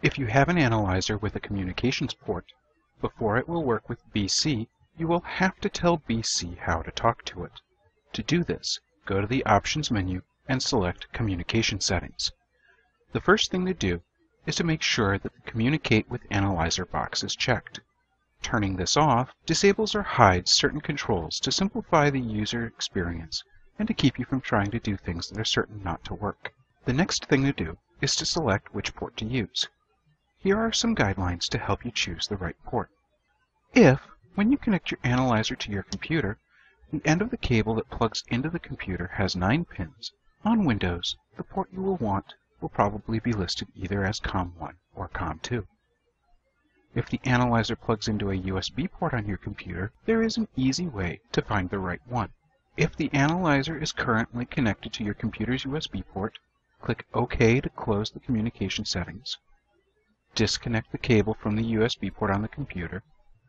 If you have an analyzer with a communications port, before it will work with BC, you will have to tell BC how to talk to it. To do this, go to the Options menu and select Communication Settings. The first thing to do is to make sure that the Communicate with Analyzer box is checked. Turning this off disables or hides certain controls to simplify the user experience and to keep you from trying to do things that are certain not to work. The next thing to do is to select which port to use. Here are some guidelines to help you choose the right port. If, when you connect your analyzer to your computer, the end of the cable that plugs into the computer has 9 pins, on Windows, the port you will want will probably be listed either as COM1 or COM2. If the analyzer plugs into a USB port on your computer, there is an easy way to find the right one. If the analyzer is currently connected to your computer's USB port, click OK to close the communication settings. Disconnect the cable from the USB port on the computer.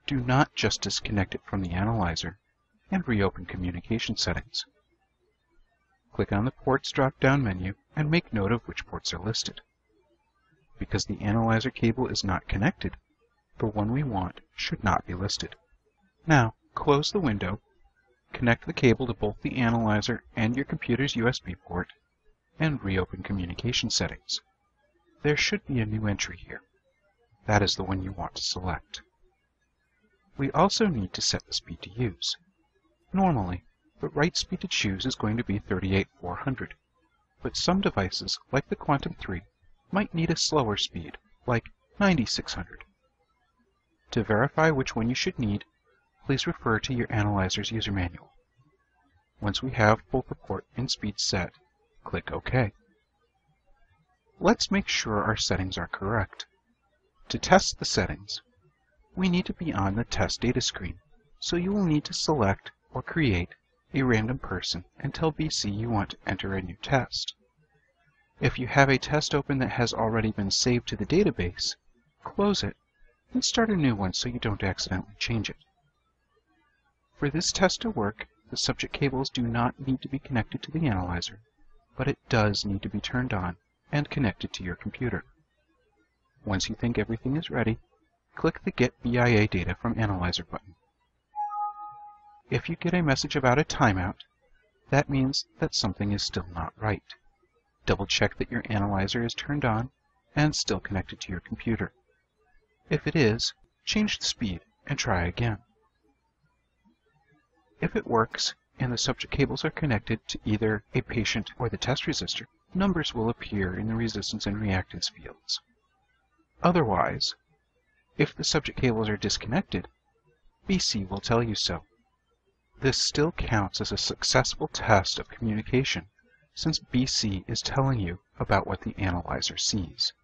Do not just disconnect it from the analyzer, and reopen communication settings. Click on the Ports drop-down menu and make note of which ports are listed. Because the analyzer cable is not connected, the one we want should not be listed. Now, close the window, connect the cable to both the analyzer and your computer's USB port, and reopen communication settings. There should be a new entry here. That is the one you want to select. We also need to set the speed to use. Normally, the right speed to choose is going to be 38400, but some devices, like the Quantum 3, might need a slower speed, like 9600. To verify which one you should need, please refer to your analyzer's user manual. Once we have both the port and speed set, click OK. Let's make sure our settings are correct. To test the settings, we need to be on the test data screen, so you will need to select or create a random person and tell BC you want to enter a new test. If you have a test open that has already been saved to the database, close it and start a new one so you don't accidentally change it. For this test to work, the subject cables do not need to be connected to the analyzer, but it does need to be turned on and connected to your computer. Once you think everything is ready, click the Get BIA Data from Analyzer button. If you get a message about a timeout, that means that something is still not right. Double-check that your analyzer is turned on and still connected to your computer. If it is, change the speed and try again. If it works and the subject cables are connected to either a patient or the test resistor, numbers will appear in the resistance and reactance fields. Otherwise, if the subject cables are disconnected, BC will tell you so. This still counts as a successful test of communication, since BC is telling you about what the analyzer sees.